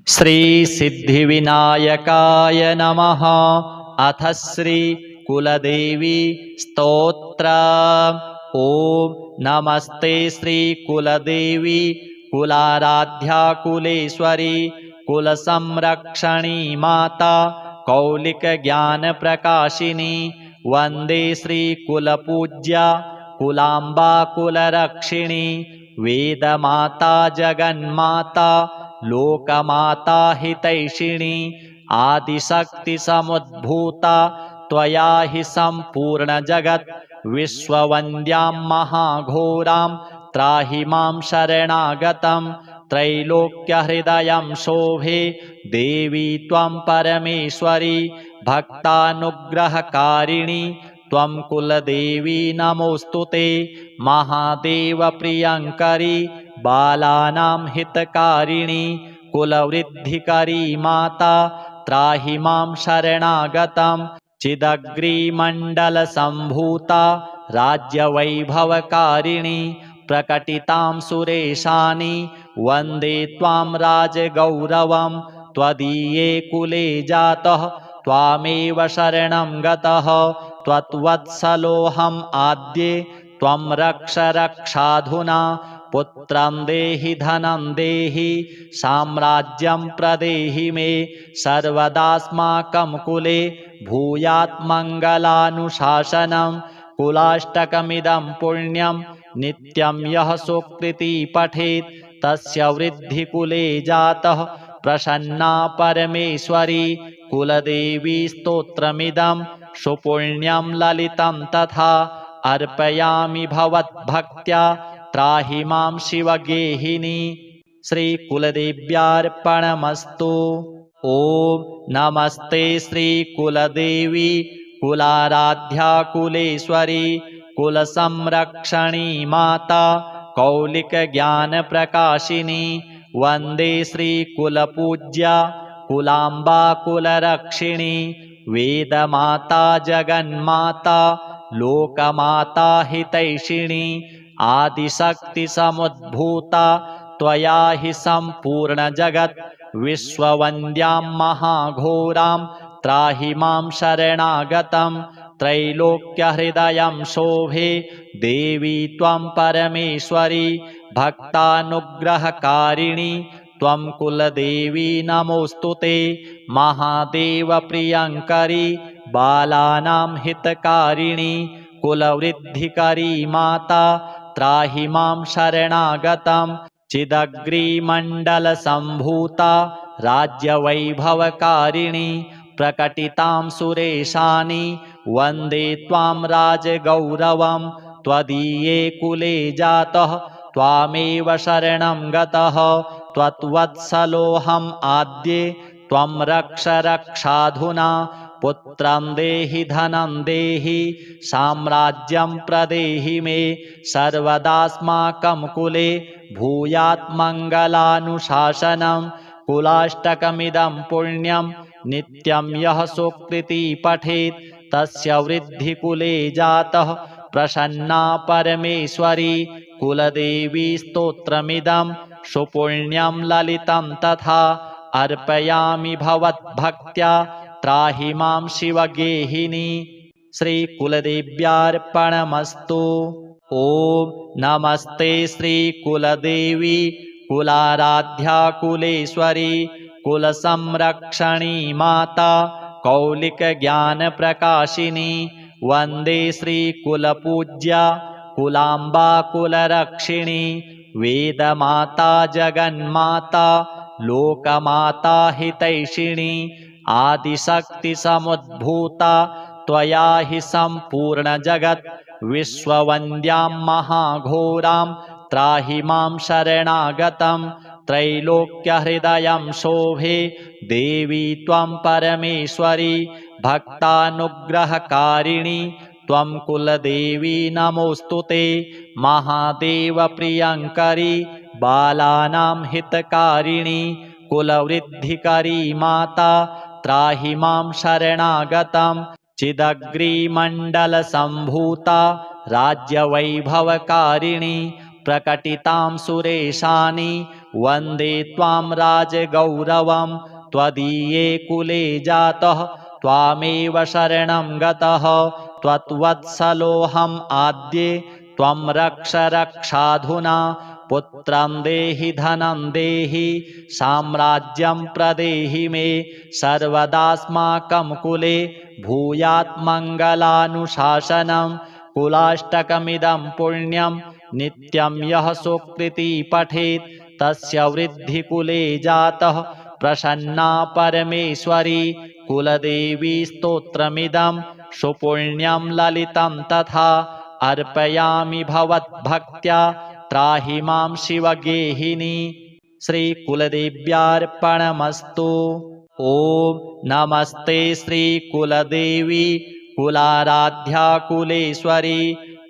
श्री सिद्धिविनायकाय नमः। अथ श्री कुलदेवी स्तोत्र। ओम नमस्ते श्री कुलदेवी कुलाराध्या कुलेश्वरी कुलसंरक्षणी माता कौलिक ज्ञान प्रकाशिनी वंदे श्री कुलपूज्या कुलांबा कुलरक्षिणी वेदमाता जगन्माता लोकमाता हितैषिणी आदिशक्ति समुद्भूता त्वया हि संपूर्ण जगत् विश्ववन्द्यां महाघोरां त्राहि मां शरणागतं त्रैलोक्यहृदयं शोभे देवी त्वं परमेश्वरी भक्तानुग्रहकारिणी त्वं कुलदेवी नमोऽस्तुते महादेव प्रियङ्करी बालानां हितकारिणी कुलवृद्धिकरी माता त्राहि मां शरणागतं चिदग्रीमण्डलसम्भूता राज्यवैभवकारिणी प्रकटितां सुरेशानि वन्दे त्वां राजगौरवं त्वदीये कुले जातः त्वामेव शरणं गतः त्वत्वत्सलोऽहम् आद्ये त्वं रक्ष रक्षाधुना पुत्रं देहि धनं देहि साम्राज्यं प्रदेहि मे सर्वदास्माकं कुले भूयात् मङ्गलानुशासनं कुलाष्टकमिदं पुण्यं नित्यं यः सुकृती पठेत् तस्य वृद्धिकुले जातः प्रसन्ना परमेश्वरी कुलदेवी स्तोत्रमिदं सुपुण्यं ललितं तथा अर्पयामि भवद्भक्त्या त्राहि मां शिवगेहिनी। श्री कुलदेव्यार्पणमस्तु। ओम नमस्ते श्री कुलदेवी कुलाराध्या कुलेश्वरी कुलसंरक्षणी माता कौलिक ज्ञान प्रकाशिनी वंदे श्री कुलपूज्या कुलांबा कुलरक्षिणी वेदमाता जगन्माता लोकमाता हितैषिणी आदिशक्ति समुद्भूता त्वया हि संपूर्ण जगत् विश्ववन्द्यां महाघोरां त्राहि मां शरणागतं त्रैलोक्यहृदयं शोभे देवी त्वं परमेश्वरी भक्तानुग्रहकारिणी त्वं कुलदेवी नमोऽस्तुते महादेव प्रियङ्करी बालानां हितकारिणी कुलवृद्धिकरी माता त्राहि मां शरणागतं चिदग्रीमण्डलसम्भूता राज्यवैभवकारिणी प्रकटितां सुरेशानि वन्दे त्वां राजगौरवं त्वदीये कुले जातः त्वामेव शरणं गतः त्वत्वत्सलोऽहम् आद्ये त्वं रक्ष रक्षाधुना पुत्रं देहि धनं देहि साम्राज्यं प्रदेहि मे सर्वदास्माकं कुले भूयात् मङ्गलानुशासनं कुलाष्टकमिदं पुण्यं नित्यं यः सुकृती पठेत् तस्य वृद्धिकुले जातः प्रसन्ना परमेश्वरी कुलदेवी स्तोत्रमिदं सुपुण्यं ललितं तथा अर्पयामि भवद्भक्त्या त्राहि मां शिवगेहिनी। श्री कुलदेव्यार्पणमस्तु। ओम नमस्ते श्री कुलदेवी कुलाराध्या कुलेश्वरी कुलसंरक्षणी माता कौलिक ज्ञान प्रकाशिनी वंदे श्री कुलपूज्या कुलांबा कुलरक्षिणी वेदमाता जगन्माता लोकमाता हितैषिणी आदिशक्ति समुद्भूता त्वया हि संपूर्ण जगत् विश्ववन्द्यां महाघोरां त्राहि मां शरणागतं त्रैलोक्यहृदयं शोभे देवी त्वं परमेश्वरी भक्तानुग्रहकारिणी त्वं कुलदेवी नमोऽस्तुते महादेव प्रियङ्करी बालानां हितकारिणी कुलवृद्धिकरी माता त्राहि मां शरणागतं चिदग्रीमण्डलसम्भूता राज्यवैभवकारिणी प्रकटितां सुरेशानि वन्दे त्वां राजगौरवं त्वदीये कुले जातः त्वामेव शरणं गतः त्वत्वत्सलोऽहम् आद्ये त्वं रक्ष रक्षाधुना पुत्रं देहि धनं देहि साम्राज्यं प्रदेहि मे सर्वदास्माकं कुले भूयात् मङ्गलानुशासनं कुलाष्टकमिदं पुण्यं नित्यं यः सुकृती पठेत् तस्य वृद्धिकुले जातः प्रसन्ना परमेश्वरी कुलदेवी स्तोत्रमिदं सुपुण्यं ललितं तथा अर्पयामि भवद्भक्त्या त्राहि मां शिवगेहिनी। श्रीकुलदेव्यार्पणमस्तु। ॐ नमस्ते श्रीकुलदेवी कुलाराध्या कुलेश्वरी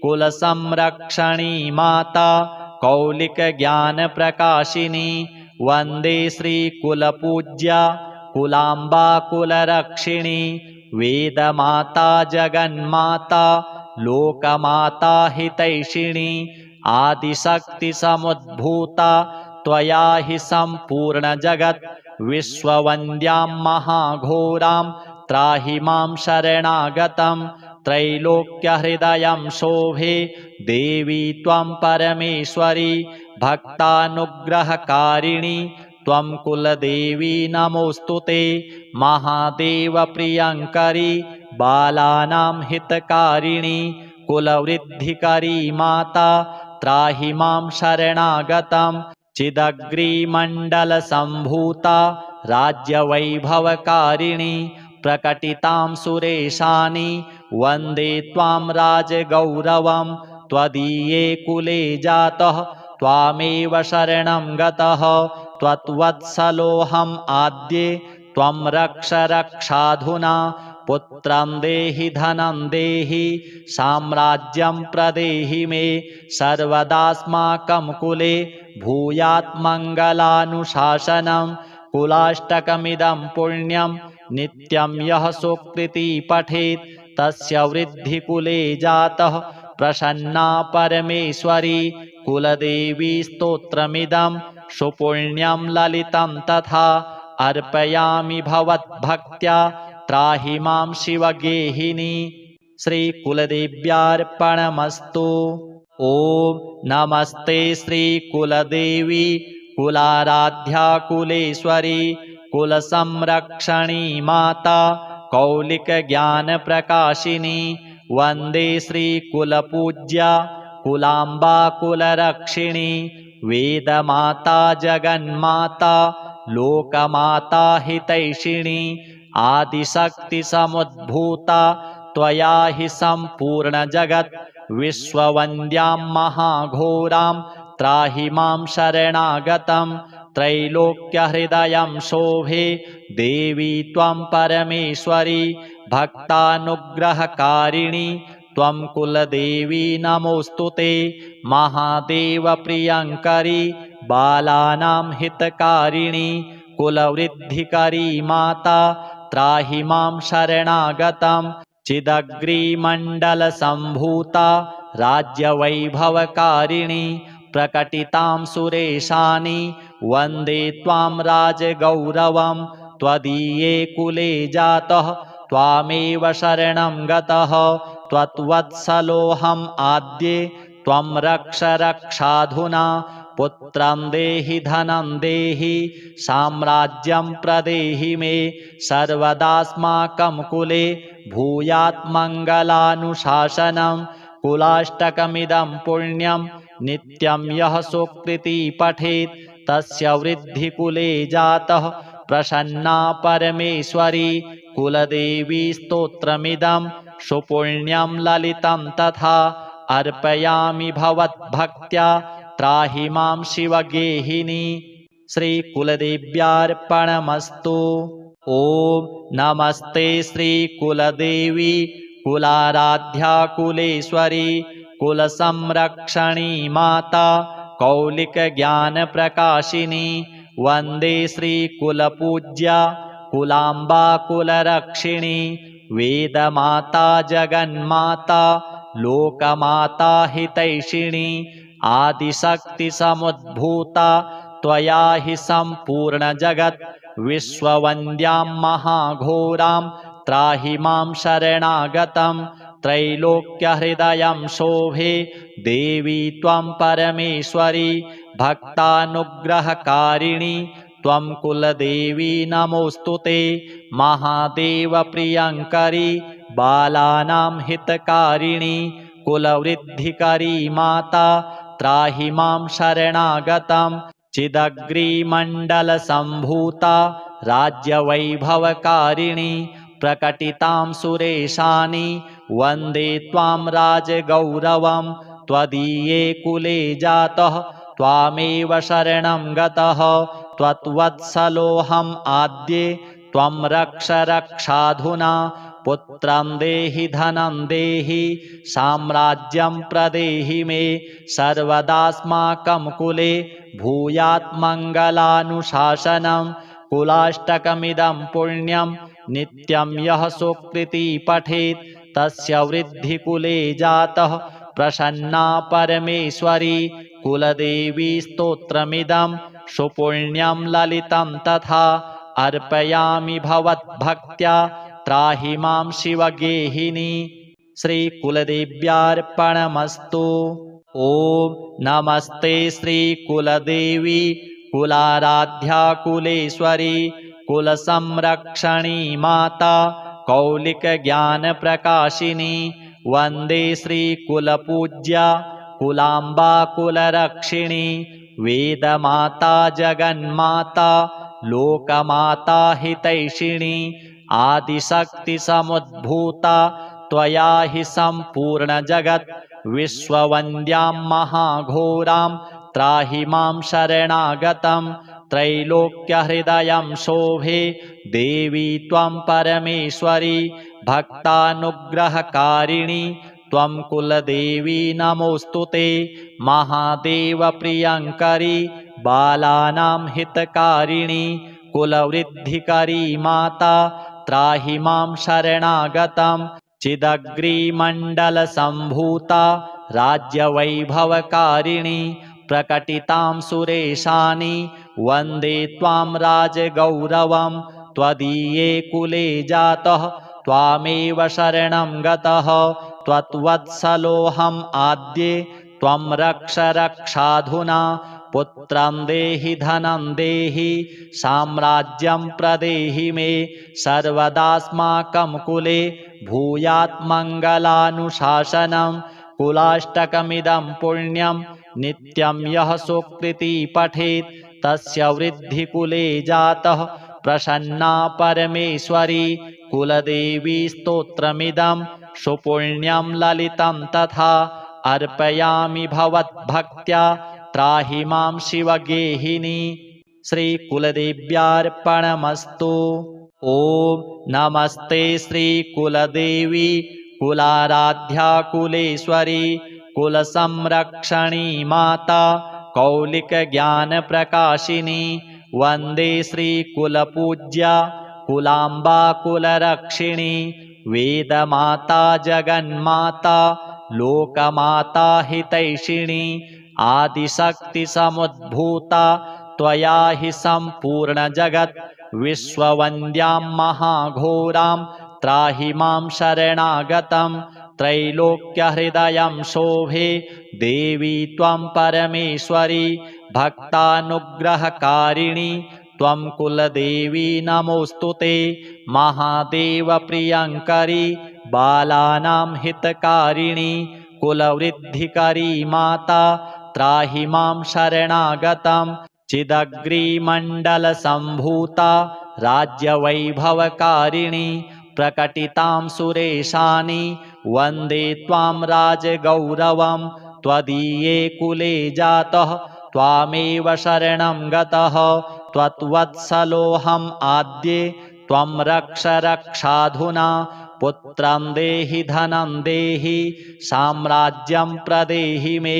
कुलसंरक्षणी माता कौलिकज्ञानप्रकाशिनी वन्दे श्रीकुलपूज्या कुलाम्बा कुलरक्षिणी वेदमाता जगन्माता लोकमाता हितैषिणी आदिशक्तिसमुद्भूता त्वया हि सम्पूर्णजगत् विश्ववन्द्यां महाघोरां त्राहि मां शरणागतं त्रैलोक्यहृदयं शोभे देवी त्वं परमेश्वरी भक्तानुग्रहकारिणी त्वं कुलदेवी नमोऽस्तु ते महादेवप्रियङ्करी बालानां हितकारिणी कुलवृद्धिकरी माता त्राहि मां शरणागतं चिदग्रीमण्डलसम्भूता राज्यवैभवकारिणी प्रकटितां सुरेशानि वन्दे त्वां राजगौरवं त्वदीये कुले जातः त्वामेव शरणं गतः त्वत्वत्सलोऽहम् आद्ये त्वं रक्ष रक्षाधुना पुत्रं देहि धनं देहि साम्राज्यं प्रदेहि मे सर्वदास्माकं कुले भूयात् मङ्गलानुशासनं कुलाष्टकमिदं पुण्यं नित्यं यः सुकृती पठेत् तस्य वृद्धिकुले जातः प्रसन्ना परमेश्वरी कुलदेवी स्तोत्रमिदं सुपुण्यं ललितं तथा अर्पयामि भवद्भक्त्या त्राहि मां शिवगेहिनी। श्रीकुलदेव्यार्पणमस्तु। ॐ नमस्ते श्रीकुलदेवी कुलाराध्या कुलेश्वरी कुलसंरक्षणी माता कौलिकज्ञानप्रकाशिनी वन्दे श्रीकुलपूज्या कुलाम्बा कुलरक्षिणी वेदमाता जगन्माता लोकमाता हितैषिणी आदिशक्तिसमुद्भूता त्वया हि सम्पूर्णजगत् विश्ववन्द्यां महाघोरां त्राहि मां शरणागतं त्रैलोक्यहृदयं शोभे देवी त्वं परमेश्वरी भक्तानुग्रहकारिणी त्वं कुलदेवी नमोऽस्तु ते महादेवप्रियङ्करी बालानां हितकारिणी कुलवृद्धिकरी माता त्राहि मां शरणागतं चिदग्रीमण्डलसम्भूता राज्यवैभवकारिणी प्रकटितां सुरेशानि वन्दे त्वां राजगौरवं त्वदीये कुले जातः त्वामेव शरणं गतः त्वत्वत्सलोऽहम् आद्ये त्वं रक्ष रक्षाधुना पुत्रं देहि धनं देहि साम्राज्यं प्रदेहि मे सर्वदास्माकं कुले भूयात् मङ्गलानुशासनं कुलाष्टकमिदं पुण्यं नित्यं यः सुकृती पठेत् तस्य वृद्धिकुले जातः प्रसन्ना परमेश्वरी कुलदेवी स्तोत्रमिदं सुपुण्यं ललितं तथा अर्पयामि भवद्भक्त्या त्राहि मां शिवगेहिनी। श्रीकुलदेव्यार्पणमस्तु। ॐ नमस्ते श्रीकुलदेवी कुलाराध्या कुलेश्वरी कुलसंरक्षणी माता कौलिकज्ञानप्रकाशिनी वन्दे श्रीकुलपूज्या कुलाम्बा कुलरक्षिणी वेदमाता जगन्माता लोकमाता हितैषिणी आदिशक्तिसमुद्भूता त्वया हि सम्पूर्णजगत् विश्ववन्द्यां महाघोरां त्राहि मां शरणागतं त्रैलोक्यहृदयं शोभे देवी त्वं परमेश्वरी भक्तानुग्रहकारिणी त्वं कुलदेवी नमोऽस्तु ते महादेवप्रियङ्करी बालानां हितकारिणी कुलवृद्धिकरी माता त्राहि मां शरणागतं चिदग्रीमण्डलसम्भूता राज्यवैभवकारिणी प्रकटितां सुरेशानि वन्दे त्वां राजगौरवं त्वदीये कुले जातः त्वामेव शरणं गतः त्वत्वत्सलोऽहम् आद्ये त्वं रक्ष रक्षाधुना पुत्रं देहि धनं देहि साम्राज्यं प्रदेहि मे सर्वदास्माकं कुले भूयात् मङ्गलानुशासनं कुलाष्टकमिदं पुण्यं नित्यं यः सुकृती पठेत् तस्य वृद्धिकुले जातः प्रसन्ना परमेश्वरी कुलदेवी स्तोत्रमिदं सुपुण्यं ललितं तथा अर्पयामि भवद्भक्त्या त्राहि मां शिवगेहिनी। श्रीकुलदेव्यार्पणमस्तु। ॐ नमस्ते श्रीकुलदेवी कुलाराध्या कुलेश्वरी कुलसंरक्षणी माता कौलिकज्ञानप्रकाशिनी वन्दे श्रीकुलपूज्या कुलाम्बा कुलरक्षिणी वेदमाता जगन्माता लोकमाता हितैषिणी आदिशक्तिसमुद्भूता त्वया हि सम्पूर्णजगत् विश्ववन्द्यां महाघोरां त्राहि मां शरणागतं त्रैलोक्यहृदयं शोभे देवी त्वं परमेश्वरी भक्तानुग्रहकारिणी त्वं कुलदेवी नमोऽस्तु ते महादेवप्रियङ्करी बालानां हितकारिणी कुलवृद्धिकरी माता त्राहि मां शरणागतं चिदग्रीमण्डलसम्भूता राज्यवैभवकारिणी प्रकटितां सुरेशानि वन्दे त्वां राजगौरवं त्वदीये कुले जातः त्वामेव शरणं गतः त्वत्वत्सलोऽहम् आद्ये त्वं रक्ष रक्षाधुना पुत्रं देहि धनं देहि साम्राज्यं प्रदेहि मे सर्वदास्माकं कुले भूयात् मङ्गलानुशासनं कुलाष्टकमिदं पुण्यं नित्यं यः सुकृती पठेत् तस्य वृद्धिकुले जातः प्रसन्ना परमेश्वरी कुलदेवी स्तोत्रमिदं सुपुण्यं ललितं तथा अर्पयामि भवद्भक्त्या त्राहि मां शिवगेहिनी। श्रीकुलदेव्यार्पणमस्तु। ॐ नमस्ते श्रीकुलदेवी कुलाराध्या कुलेश्वरी कुलसंरक्षणी माता कौलिकज्ञानप्रकाशिनी वन्दे श्रीकुलपूज्या कुलाम्बा कुलरक्षिणी वेदमाता जगन्माता लोकमाता हितैषिणी आदिशक्तिसमुद्भूता त्वया हि सम्पूर्णजगत् विश्ववन्द्यां महाघोरां त्राहि मां शरणागतं त्रैलोक्यहृदयं शोभे देवी त्वं परमेश्वरी भक्तानुग्रहकारिणी त्वं कुलदेवी नमोऽस्तु ते महादेवप्रियङ्करी बालानां हितकारिणी कुलवृद्धिकरी माता त्राहि मां शरणागतं चिदग्रीमण्डलसम्भूता राज्यवैभवकारिणी प्रकटितां सुरेशानि वन्दे त्वां राजगौरवं त्वदीये कुले जातः त्वामेव शरणं गतः त्वत्वत्सलोऽहम् आद्ये त्वं रक्ष रक्षाधुना पुत्रं देहि धनं देहि साम्राज्यं प्रदेहि मे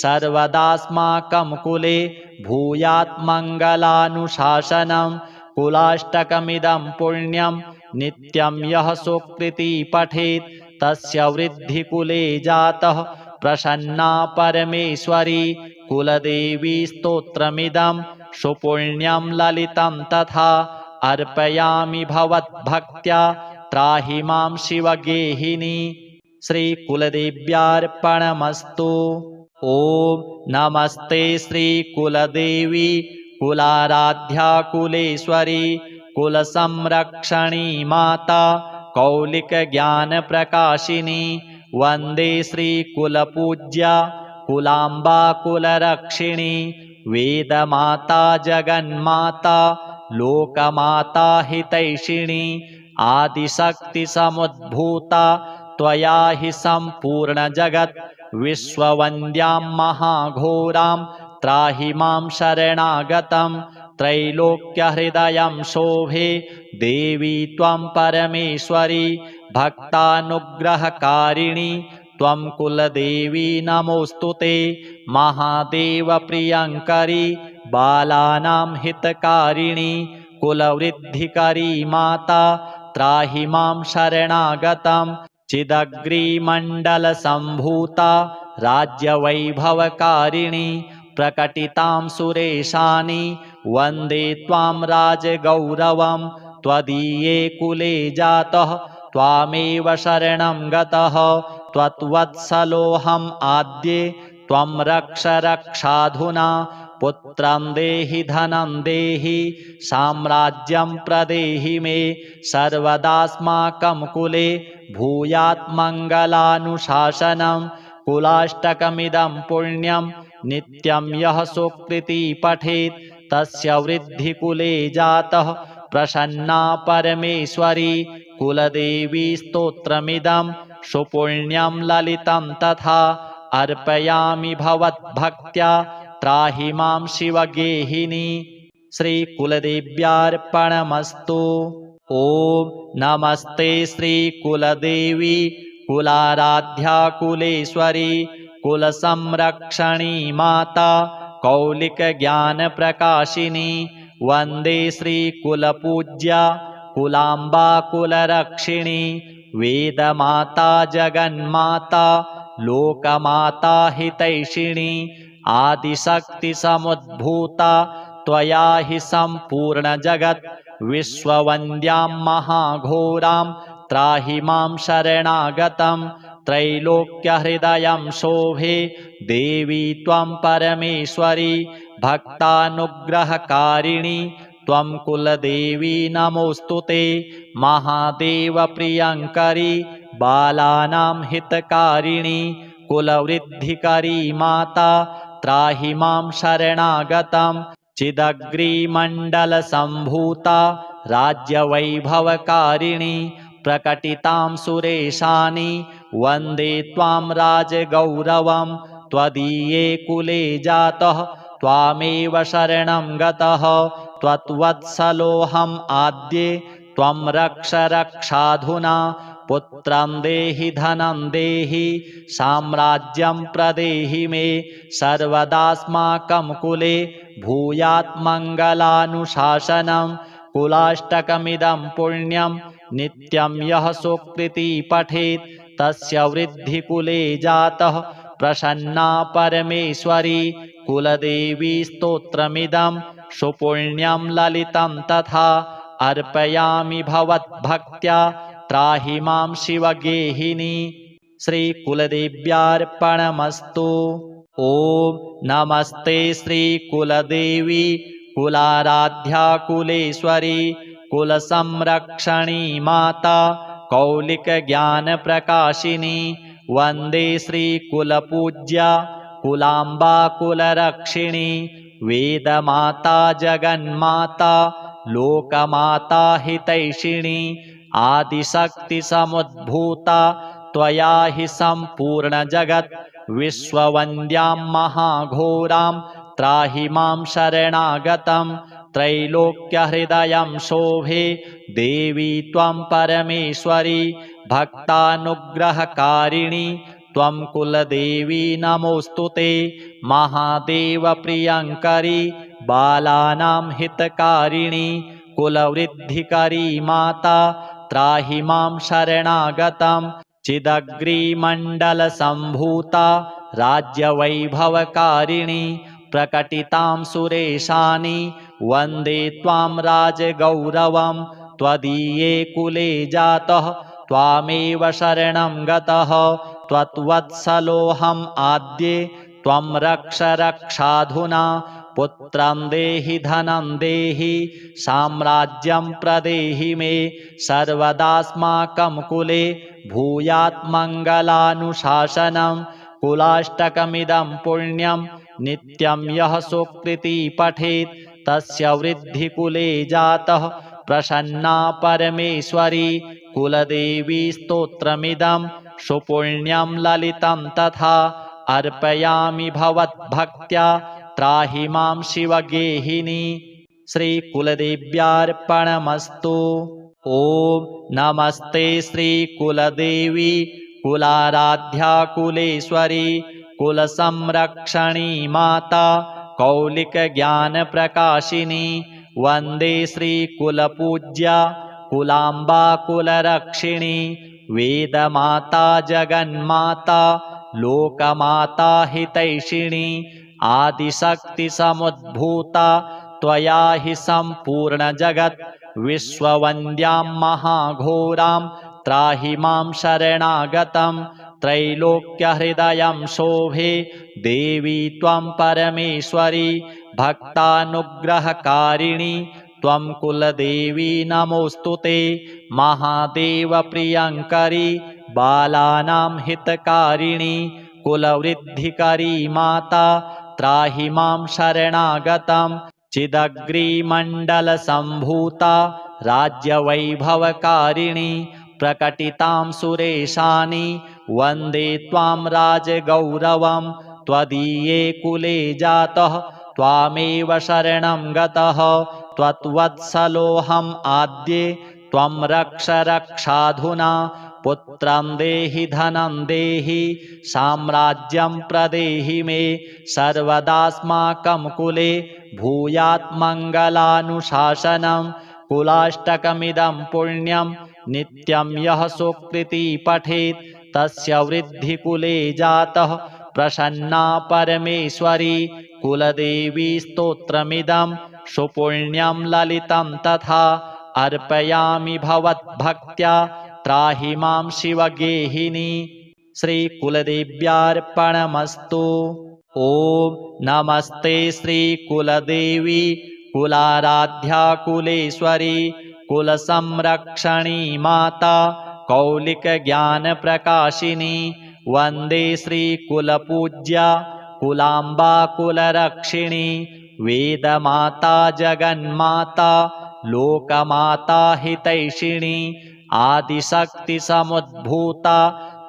सर्वदास्माकं कुले भूयात् मङ्गलानुशासनं कुलाष्टकमिदं पुण्यं नित्यं यः सुकृती पठेत् तस्य वृद्धिकुले जातः प्रसन्ना परमेश्वरी कुलदेवी स्तोत्रमिदं सुपुण्यं ललितं तथा अर्पयामि भवद्भक्त्या त्राहि मां शिवगेहिनी। श्रीकुलदेव्यार्पणमस्तु। ॐ नमस्ते श्रीकुलदेवी कुलाराध्या कुलेश्वरी कुलसंरक्षणी माता कौलिकज्ञानप्रकाशिनी। वन्दे श्रीकुलपूज्या कुलाम्बा कुलरक्षिणी। वेदमाता जगन्माता लोकमाता हितैषिणी। आदिशक्तिसमुद्भूता त्वया हि सम्पूर्णजगत्। विश्ववन्द्यां महाघोरां त्राहि मां शरणागतं। त्रैलोक्यहृदयं शोभे देवी त्वं परमेश्वरी। भक्तानुग्रहकारिणी त्वं कुलदेवी नमोऽस्तु ते। महादेवप्रियङ्करी बालानां हितकारिणी। कुलवृद्धिकरी माता त्राहि मां शरणागतं। चिदग्रीमण्डलसम्भूता राज्यवैभवकारिणी। प्रकटितां सुरेशानि वन्दे त्वां राजगौरवं। त्वदीये कुले जातः त्वामेव शरणं गतः। त्वत्वत्सलोऽहम् आद्ये त्वं रक्ष रक्षाधुना। पुत्रं देहि धनं देहि साम्राज्यं प्रदेहि मे। सर्वदास्माकं कुले भूयात् मङ्गलानुशासनं। कुलाष्टकमिदं पुण्यं नित्यं यः सुकृती पठेत् तस्य वृद्धिकुले जातः प्रसन्ना परमेश्वरी। कुलदेवी स्तोत्रमिदं सुपुण्यं ललितं तथा अर्पयामि भवद्भक्त्या त्राहि मां शिवगेहिनी। श्रीकुलदेव्यार्पणमस्तु। ॐ नमस्ते श्रीकुलदेवी कुलाराध्या कुलेश्वरी कुलसंरक्षणी माता कौलिकज्ञानप्रकाशिनी। वन्दे श्रीकुलपूज्या कुलाम्बा कुलरक्षिणी। वेदमाता जगन्माता लोकमाता हितैषिणी। आदिशक्तिसमुद्भूता त्वया हि सम्पूर्णजगत्। विश्ववन्द्यां महाघोरां त्राहि मां शरणागतं। त्रैलोक्यहृदयं शोभे देवी त्वं परमेश्वरी। भक्तानुग्रहकारिणी त्वं कुलदेवी नमोऽस्तु ते। महादेवप्रियङ्करी बालानां हितकारिणी। कुलवृद्धिकरी माता त्राहि मां शरणागतं। चिदग्रीमण्डलसम्भूता राज्यवैभवकारिणी। प्रकटितां सुरेशानि वन्दे त्वां राजगौरवं। त्वदीये कुले जातः त्वामेव शरणं गतः। त्वत्वत्सलोऽहम् आद्ये त्वं रक्ष रक्षाधुना। पुत्रं देहि धनं देहि साम्राज्यं प्रदेहि मे। सर्वदास्माकं कुले भूयात् मङ्गलानुशासनं। कुलाष्टकमिदं पुण्यं नित्यं यः सुकृती पठेत् तस्य वृद्धिकुले जातः प्रसन्ना परमेश्वरी। कुलदेवी स्तोत्रमिदं सुपुण्यं ललितं तथा अर्पयामि भवद्भक्त्या त्राहि मां शिवगेहिनी। श्रीकुलदेव्यार्पणमस्तु। ॐ नमस्ते श्रीकुलदेवी कुलाराध्या कुलेश्वरी कुलसंरक्षणी माता कौलिकज्ञानप्रकाशिनी। वन्दे श्रीकुलपूज्या कुलाम्बा कुलरक्षिणी। वेदमाता जगन्माता लोकमाता हितैषिणी। आदिशक्तिसमुद्भूता त्वया हि सम्पूर्णजगत्। विश्ववन्द्यां महाघोरां त्राहि मां शरणागतं। त्रैलोक्यहृदयं शोभे देवी त्वं परमेश्वरी। भक्तानुग्रहकारिणी त्वं कुलदेवी नमोऽस्तु ते। महादेवप्रियङ्करी बालानां हितकारिणी। कुलवृद्धिकरी माता त्राहि मां शरणागतं। चिदग्रीमण्डलसम्भूता राज्यवैभवकारिणी। प्रकटितां सुरेशानि वन्दे त्वां राजगौरवं त्वदीये कुले जातः त्वामेव शरणं गतः त्वत्वत्सलोऽहम् आद्ये त्वं रक्ष रक्षाधुना पुत्रं देहि धनं देहि साम्राज्यं प्रदेहि मे सर्वदास्माकं कुले भूयात् मङ्गलानुशासनं कुलाष्टकमिदं पुण्यं नित्यं यः सुकृती पठेत् तस्य वृद्धिकुले जातः प्रसन्ना परमेश्वरी कुलदेवी स्तोत्रमिदं सुपुण्यं ललितं तथा अर्पयामि भवद्भक्त्या त्राहि मां शिवगेहिनी। श्रीकुलदेव्यार्पणमस्तु। ॐ नमस्ते श्रीकुलदेवी कुलाराध्या कुलेश्वरी कुलसंरक्षणी माता कौलिकज्ञानप्रकाशिनी वन्दे श्रीकुलपूज्या कुलाम्बा कुलरक्षिणी वेदमाता जगन्माता लोकमाता हितैषिणी आदिशक्तिसमुद्भूता त्वया हि सम्पूर्णजगत् विश्ववन्द्यां महाघोरां त्राहि मां शरणागतं त्रैलोक्यहृदयं शोभे देवी त्वं परमेश्वरी भक्तानुग्रहकारिणी त्वं कुलदेवी नमोऽस्तु ते महादेवप्रियङ्करी बालानां हितकारिणी कुलवृद्धिकरी माता त्राहि मां शरणागतं चिदग्रीमण्डलसम्भूता राज्यवैभवकारिणी प्रकटितां सुरेशानि वन्दे त्वां राजगौरवं त्वदीये कुले जातः त्वामेव शरणं गतः त्वत्वत्सलोऽहम् आद्ये त्वं रक्ष रक्षाधुना पुत्रं देहि धनं देहि साम्राज्यं प्रदेहि मे सर्वदास्माकं कुले भूयात् मङ्गलानुशासनं कुलाष्टकमिदं पुण्यं नित्यं यः सुकृती पठेत् तस्य वृद्धिकुले जातः प्रसन्ना परमेश्वरी कुलदेवी स्तोत्रमिदं सुपुण्यं ललितं तथा अर्पयामि भवद्भक्त्या त्राहि मां शिवगेहिनी। श्रीकुलदेव्यार्पणमस्तु। ॐ नमस्ते श्रीकुलदेवी कुलाराध्या कुलेश्वरी कुलसंरक्षणी माता कौलिकज्ञानप्रकाशिनी वन्दे श्रीकुलपूज्या कुलाम्बा कुलरक्षिणी वेदमाता जगन्माता लोकमाता हितैषिणी आदिशक्तिसमुद्भूता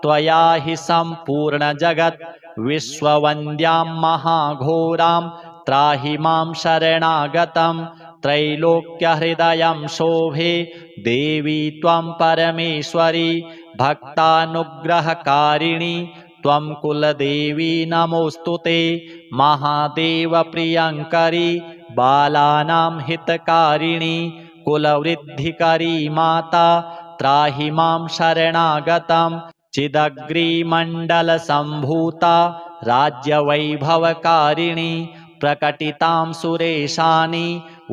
त्वया हि सम्पूर्णजगत् विश्ववन्द्यां महाघोरां त्राहि मां शरणागतं त्रैलोक्यहृदयं शोभे देवी त्वं परमेश्वरी भक्तानुग्रहकारिणी त्वं कुलदेवी नमोऽस्तु ते महादेवप्रियङ्करी बालानां हितकारिणी कुलवृद्धिकरी माता त्राहि मां शरणागतं चिदग्रीमण्डलसम्भूता राज्यवैभवकारिणी प्रकटितां सुरेशानि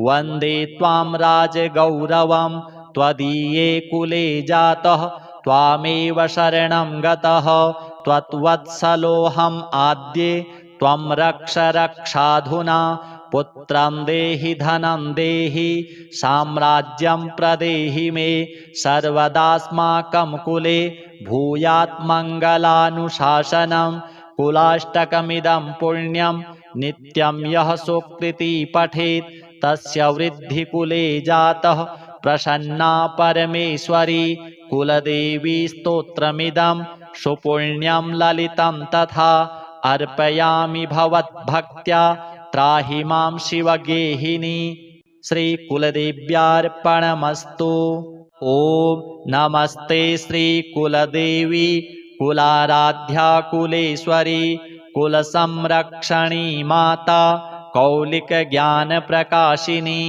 वन्दे त्वां राजगौरवं त्वदीये कुले जातः त्वामेव शरणं गतः त्वत्वत्सलोऽहम् आद्ये त्वं रक्ष रक्षाधुना पुत्रं देहि धनं देहि साम्राज्यं प्रदेहि मे सर्वदास्माकं कुले भूयात् मङ्गलानुशासनं कुलाष्टकमिदं पुण्यं नित्यं यः सुकृती पठेत् तस्य वृद्धिकुले जातः प्रसन्ना परमेश्वरी कुलदेवी स्तोत्रमिदं सुपुण्यं ललितं तथा अर्पयामि भवद्भक्त्या त्राहि मां शिवगेहिनी। श्रीकुलदेव्यार्पणमस्तु। ॐ नमस्ते श्रीकुलदेवी कुलाराध्या कुलेश्वरी कुलसंरक्षणी माता कौलिकज्ञानप्रकाशिनी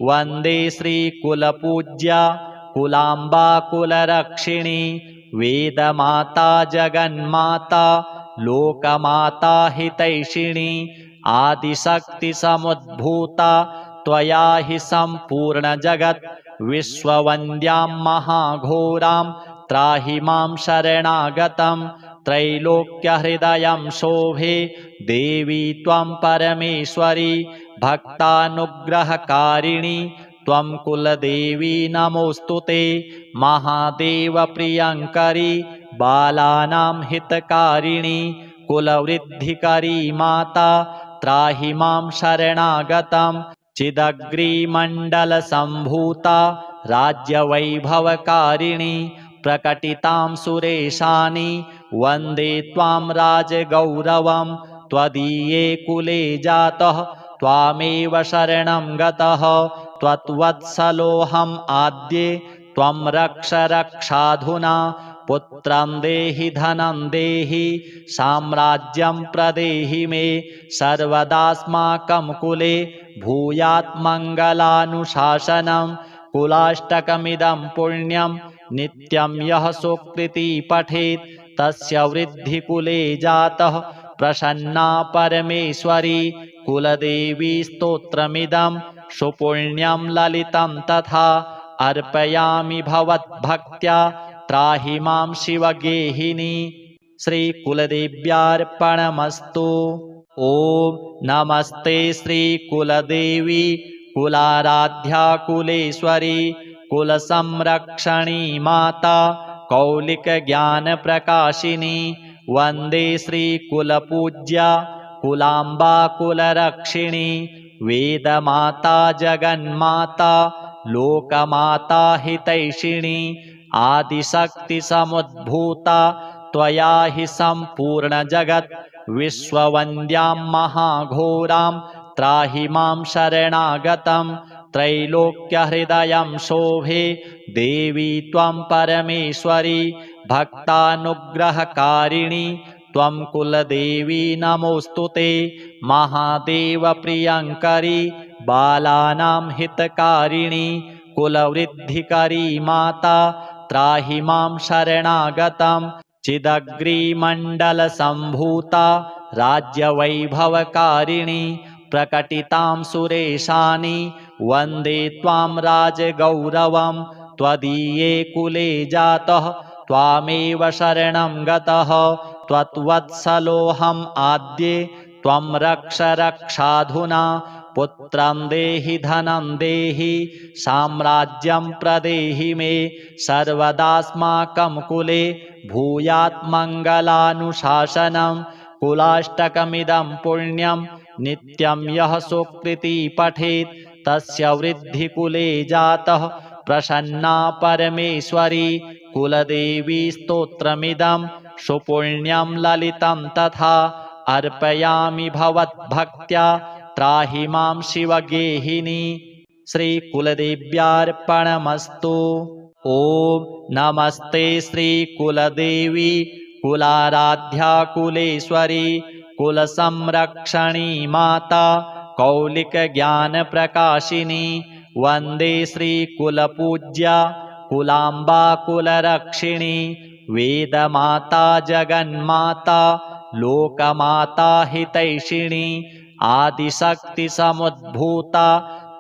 वन्दे श्रीकुलपूज्या कुलाम्बा कुलरक्षिणी वेदमाता जगन्माता लोकमाता हितैषिणी आदिशक्तिसमुद्भूता त्वया हि सम्पूर्णजगत् विश्ववन्द्यां महाघोरां त्राहि मां शरणागतं त्रैलोक्यहृदयं शोभे देवी त्वं परमेश्वरी भक्तानुग्रहकारिणी त्वं कुलदेवी नमोऽस्तु ते महादेवप्रियङ्करी बालानां हितकारिणी कुलवृद्धिकरी माता त्राहि मां शरणागतं चिदग्रीमण्डलसम्भूता राज्यवैभवकारिणी प्रकटितां सुरेशानि वन्दे त्वां राजगौरवं त्वदीये कुले जातः त्वामेव शरणं गतः त्वत्वत्सलोऽहम् आद्ये त्वं रक्ष रक्षाधुना पुत्रं देहि धनं देहि साम्राज्यं प्रदेहि मे सर्वदास्माकं कुले भूयात् मङ्गलानुशासनं कुलाष्टकमिदं पुण्यं नित्यं यः सुकृती पठेत् तस्य वृद्धिकुले जातः प्रसन्ना परमेश्वरी कुलदेवी स्तोत्रमिदं सुपुण्यं ललितं तथा अर्पयामि भवद्भक्त्या त्राहि मां शिवगेहिनी। श्रीकुलदेव्यार्पणमस्तु। ॐ नमस्ते श्रीकुलदेवी कुलाराध्या कुलेश्वरी कुलसंरक्षणी माता कौलिकज्ञानप्रकाशिनी वन्दे श्रीकुलपूज्या कुलाम्बा कुलरक्षिणी वेदमाता जगन्माता लोकमाता हितैषिणी आदिशक्तिसमुद्भूता त्वया हि सम्पूर्णजगत् विश्ववन्द्यां महाघोरां त्राहि मां शरणागतं त्रैलोक्यहृदयं शोभे देवी त्वं परमेश्वरी भक्तानुग्रहकारिणी त्वं कुलदेवी नमोऽस्तु ते महादेवप्रियङ्करी बालानां हितकारिणी कुलवृद्धिकरी माता त्राहि मां शरणागतं चिदग्रीमण्डलसम्भूता राज्यवैभवकारिणी प्रकटितां सुरेशानि वन्दे त्वां राजगौरवं त्वदीये कुले जातः त्वामेव शरणं गतः त्वत्वत्सलोऽहम् आद्ये त्वं रक्ष रक्षाधुना पुत्रं देहि धनं देहि साम्राज्यं प्रदेहि मे सर्वदास्माकं कुले भूयात् मङ्गलानुशासनं कुलाष्टकमिदं पुण्यं नित्यं यः सुकृती पठेत् तस्य वृद्धिकुले जातः प्रसन्ना परमेश्वरी कुलदेवी स्तोत्रमिदं सुपुण्यं ललितं तथा अर्पयामि भवद्भक्त्या त्राहि मां शिवगेहिनी। श्रीकुलदेव्यार्पणमस्तु। ॐ नमस्ते श्रीकुलदेवी कुलाराध्या कुलेश्वरी कुलसंरक्षणी माता कौलिकज्ञानप्रकाशिनी वन्दे श्रीकुलपूज्या कुलाम्बा कुलरक्षिणी वेदमाता जगन्माता लोकमाता हितैषिणी आदिशक्तिसमुद्भूता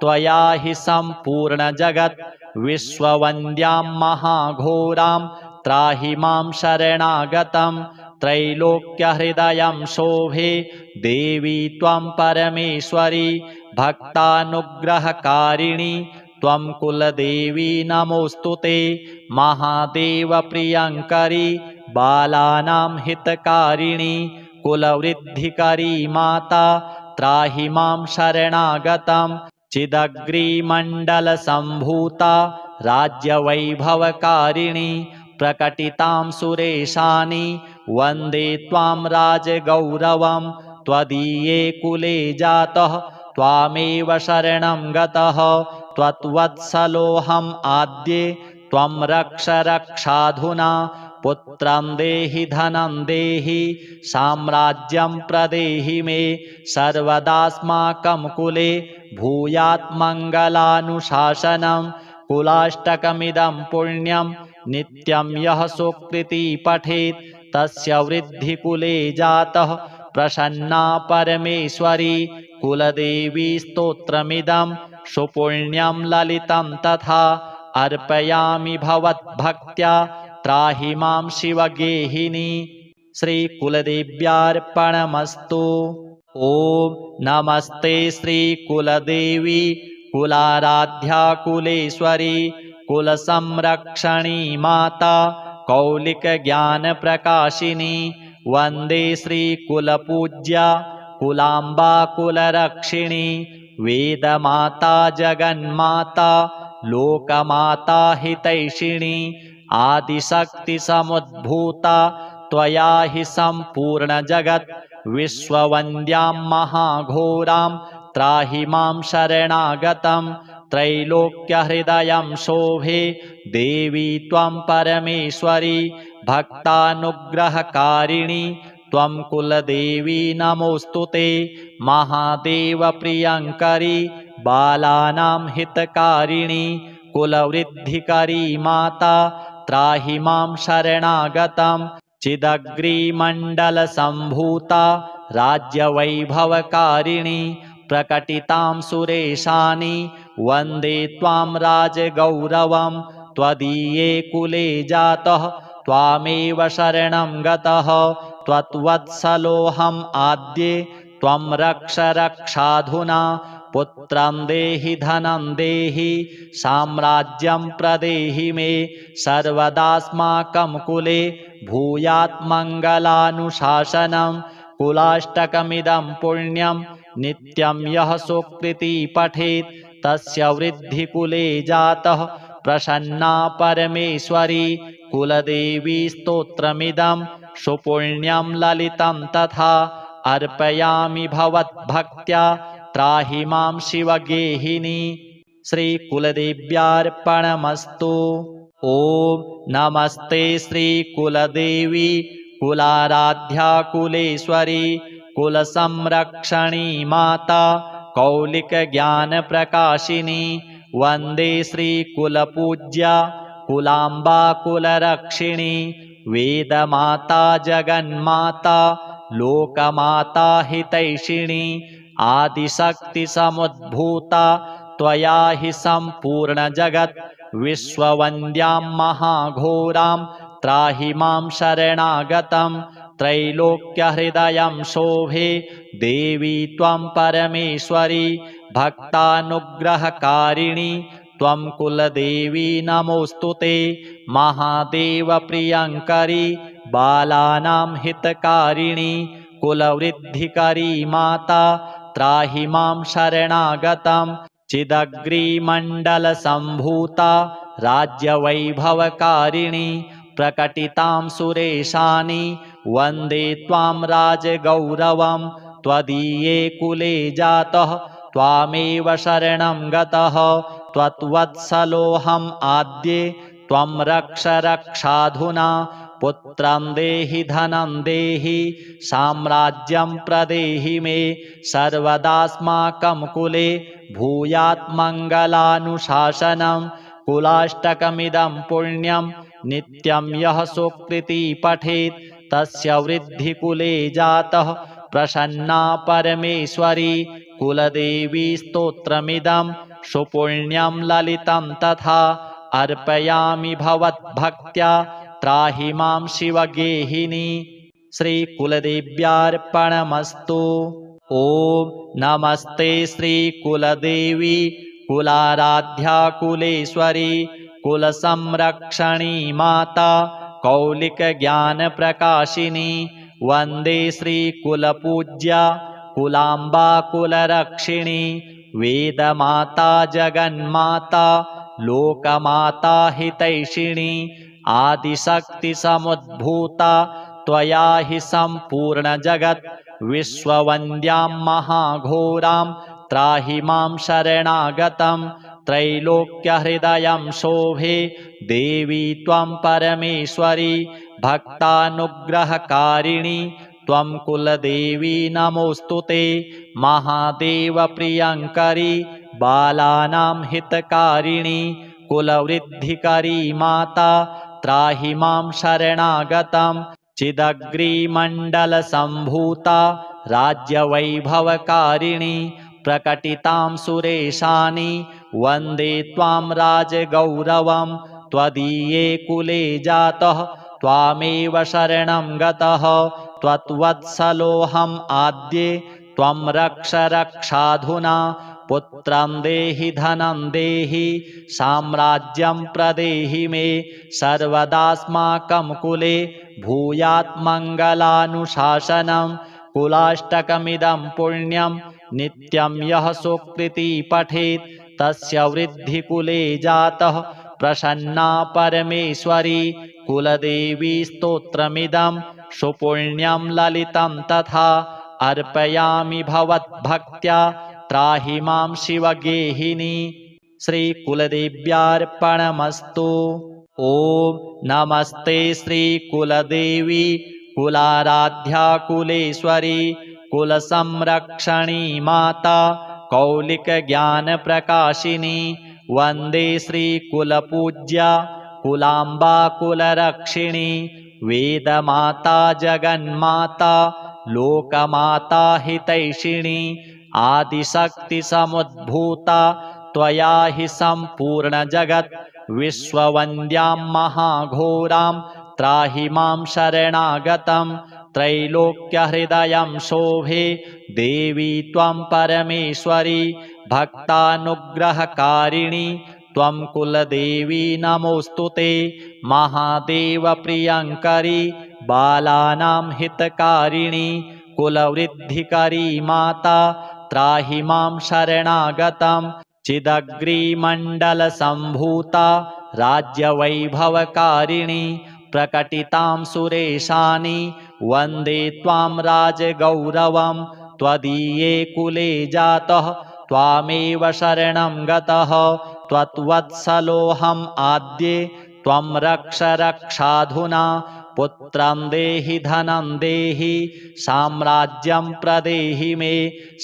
त्वया हि सम्पूर्णजगत् विश्ववन्द्यां महाघोरां त्राहि मां शरणागतं त्रैलोक्यहृदयं शोभे देवी त्वं परमेश्वरी भक्तानुग्रहकारिणी त्वं कुलदेवी नमोऽस्तु ते महादेवप्रियङ्करी बालानां हितकारिणी कुलवृद्धिकरी माता त्राहि मां शरणागतं चिदग्रीमण्डलसम्भूता राज्यवैभवकारिणी प्रकटितां सुरेशानि वन्दे त्वां राजगौरवं त्वदीये कुले जातः त्वामेव शरणं गतः त्वत्वत्सलोऽहम् आद्ये त्वं रक्ष रक्षाधुना पुत्रं देहि धनं देहि साम्राज्यं प्रदेहि मे सर्वदास्माकं कुले भूयात् मङ्गलानुशासनं कुलाष्टकमिदं पुण्यं नित्यं यः सुकृती पठेत् तस्य वृद्धिकुले जातः प्रसन्ना परमेश्वरी कुलदेवी स्तोत्रमिदं सुपुण्यं ललितं तथा अर्पयामि भवद्भक्त्या त्राहि मां शिवगेहिनी। श्रीकुलदेव्यार्पणमस्तु। ॐ नमस्ते श्रीकुलदेवी कुलाराध्या कुलेश्वरी कुलसंरक्षणी माता कौलिकज्ञानप्रकाशिनी। वन्दे श्रीकुलपूज्या कुलाम्बा कुलरक्षिणी वेदमाता जगन्माता लोकमाता हितैषिणी। आदिशक्तिसमुद्भूता त्वया हि सम्पूर्णजगत् विश्ववन्द्यां महाघोरां त्राहि मां शरणागतं। त्रैलोक्यहृदयं शोभे देवी त्वं परमेश्वरी भक्तानुग्रहकारिणी त्वं कुलदेवी नमोऽस्तु ते। महादेवप्रियङ्करी बालानां हितकारिणी कुलवृद्धिकरी माता त्राहि मां शरणागतं। चिदग्रीमण्डलसम्भूता राज्यवैभवकारिणी प्रकटितां सुरेशानि वन्दे त्वां राजगौरवं। त्वदीये कुले जातः त्वामेव शरणं गतः त्वत्वत्सलोऽहम् आद्ये त्वं रक्ष रक्षाधुना। पुत्रं देहि धनं देहि साम्राज्यं प्रदेहि मे सर्वदास्माकं कुले भूयात् मङ्गलानुशासनं। कुलाष्टकमिदं पुण्यं नित्यं यः सुकृती पठेत् तस्य वृद्धिकुले जातः प्रसन्ना परमेश्वरी कुलदेवी स्तोत्रमिदं सुपुण्यं ललितं तथा अर्पयामि भवद्भक्त्या त्राहि मां शिवगेहिनी। श्रीकुलदेव्यार्पणमस्तु। ॐ नमस्ते श्रीकुलदेवी कुलाराध्या कुलेश्वरी कुलसंरक्षणी माता कौलिकज्ञानप्रकाशिनी। वन्दे श्रीकुलपूज्या कुलाम्बा कुलरक्षिणी वेदमाता जगन्माता लोकमाता हितैषिणी। आदिशक्तिसमुद्भूता त्वया हि सम्पूर्णजगत् विश्ववन्द्यां महाघोरां त्राहि मां शरणागतं। त्रैलोक्यहृदयं शोभे देवी त्वं परमेश्वरी भक्तानुग्रहकारिणी त्वं कुलदेवी नमोऽस्तु ते। महादेवप्रियङ्करी बालानां हितकारिणी कुलवृद्धिकरी माता त्राहि मां शरणागतं। चिदग्रीमण्डलसम्भूता राज्यवैभवकारिणी प्रकटितां सुरेशानि वन्दे त्वां राजगौरवं। त्वदीये कुले जातः त्वामेव शरणं गतः त्वत्वत्सलोऽहम् आद्ये त्वं रक्ष रक्षाधुना। पुत्रं देहि धनं देहि साम्राज्यं प्रदेहि मे सर्वदास्माकं कुले भूयात् मङ्गलानुशासनं। कुलाष्टकमिदं पुण्यं नित्यं यः सुकृती पठेत् तस्य वृद्धिकुले जातः प्रसन्ना परमेश्वरी कुलदेवी स्तोत्रमिदं सुपुण्यं ललितं तथा अर्पयामि भवद्भक्त्या त्राहि मां शिवगेहिनी। श्रीकुलदेव्यार्पणमस्तु। ॐ नमस्ते श्रीकुलदेवी कुलाराध्या कुलेश्वरी कुलसंरक्षणी माता कौलिकज्ञानप्रकाशिनी। वन्दे श्रीकुलपूज्या कुलाम्बा कुलरक्षिणी वेदमाता जगन्माता लोकमाता हितैषिणी। आदिशक्तिसमुद्भूता त्वया हि सम्पूर्णजगत् विश्ववन्द्यां महाघोरां त्राहि मां शरणागतं। त्रैलोक्यहृदयं शोभे देवी त्वं परमेश्वरी भक्तानुग्रहकारिणी त्वं कुलदेवी नमोऽस्तु ते। महादेवप्रियङ्करी बालानां हितकारिणी कुलवृद्धिकरी माता त्राहि मां शरणागतं। चिदग्रीमण्डलसम्भूता राज्यवैभवकारिणि प्रकटितां सुरेशानि वन्दे त्वां राजगौरवं त्वदीये कुले जातः त्वामेव शरणं गतः त्वत्वत्सलोऽहम् आद्ये त्वं रक्ष रक्षाधुना पुत्रं देहि धनं देहि साम्राज्यं प्रदेहि मे सर्वदास्माकं कुले भूयात् मङ्गलानुशासनं कुलाष्टकमिदं पुण्यं नित्यं यः सुकृती पठेत् तस्य वृद्धिकुले जातः प्रसन्ना परमेश्वरी कुलदेवी स्तोत्रमिदं सुपुण्यं ललितं तथा अर्पयामि भवद्भक्त्या त्राहि मां शिवगेहिनी। श्रीकुलदेव्यार्पणमस्तु। ॐ नमस्ते श्रीकुलदेवी कुलाराध्या कुलेश्वरी कुलसंरक्षणी माता कौलिकज्ञानप्रकाशिनी वन्दे श्रीकुलपूज्या कुलाम्बा कुलरक्षिणी वेदमाता जगन्माता लोकमाता हितैषिणी आदिशक्तिसमुद्भूता त्वया हि सम्पूर्णजगत् विश्ववन्द्यां महाघोरां त्राहि मां शरणागतं त्रैलोक्यहृदयं शोभे देवी त्वं परमेश्वरी भक्तानुग्रहकारिणी त्वं कुलदेवी नमोऽस्तु ते महादेवप्रियङ्करी बालानां हितकारिणी कुलवृद्धिकरी माता त्राहि मां शरणागतं चिदग्रीमण्डलसम्भूता राज्यवैभवकारिणी प्रकटितां सुरेशानि वन्दे त्वां राजगौरवं त्वदीये कुले जातः त्वामेव शरणं गतः त्वत्वत्सलोऽहम् आद्ये त्वं रक्ष रक्षाधुना पुत्रं देहि धनं देहि साम्राज्यं प्रदेहि मे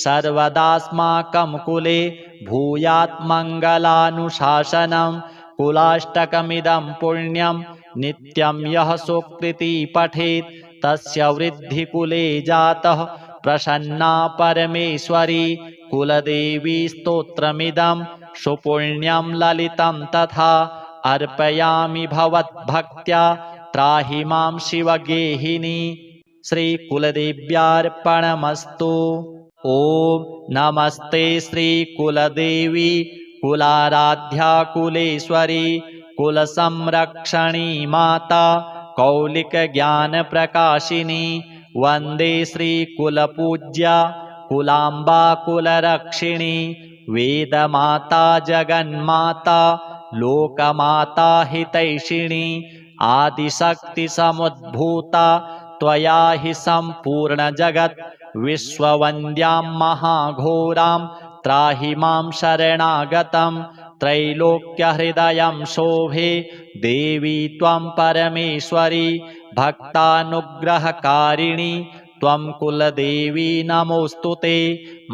सर्वदास्माकं कुले भूयात् मङ्गलानुशासनं कुलाष्टकमिदं पुण्यं नित्यं यः सुकृती पठेत् तस्य वृद्धिकुले जातः प्रसन्ना परमेश्वरी कुलदेवी स्तोत्रमिदं सुपुण्यं ललितं तथा अर्पयामि भवद्भक्त्या त्राहि मां शिवगेहिनी। श्रीकुलदेव्यार्पणमस्तु। ॐ नमस्ते श्रीकुलदेवी कुलाराध्या कुलेश्वरी कुलसंरक्षणी माता कौलिकज्ञानप्रकाशिनी वन्दे श्रीकुलपूज्या कुलाम्बा कुलरक्षिणी वेदमाता जगन्माता लोकमाता हितैषिणी आदिशक्तिसमुद्भूता त्वया हि सम्पूर्णजगत् विश्ववन्द्यां महाघोरां त्राहि मां शरणागतं त्रैलोक्यहृदयं शोभे देवी त्वं परमेश्वरी भक्तानुग्रहकारिणी त्वं कुलदेवी नमोऽस्तु ते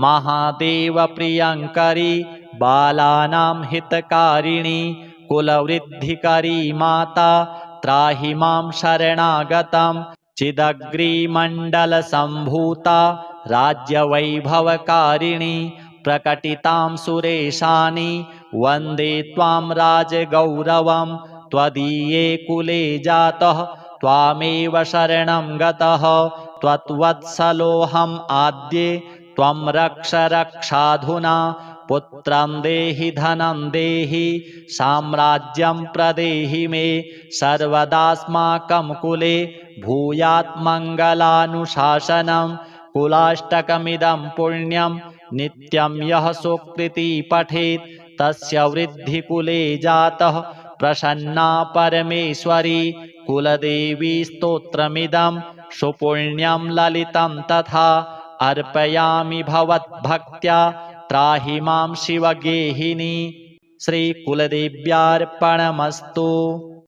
महादेवप्रियङ्करी बालानां हितकारिणी कुलवृद्धिकरी माता त्राहि मां शरणागतं चिदग्रीमण्डलसम्भूता राज्यवैभवकारिणी प्रकटितां सुरेशानि वन्दे त्वां राजगौरवं त्वदीये कुले जातः त्वामेव शरणं गतः त्वत्वत्सलोऽहम् आद्ये त्वं रक्ष रक्षाधुना पुत्रं देहि धनं देहि साम्राज्यं प्रदेहि मे सर्वदास्माकं कुले भूयात् मङ्गलानुशासनं कुलाष्टकमिदं पुण्यं नित्यं यः सुकृती पठेत् तस्य वृद्धिकुले जातः प्रसन्ना परमेश्वरी कुलदेवी स्तोत्रमिदं सुपुण्यं ललितं तथा अर्पयामि भवद्भक्त्या त्राहि मां शिवगेहिनी। श्रीकुलदेव्यार्पणमस्तु।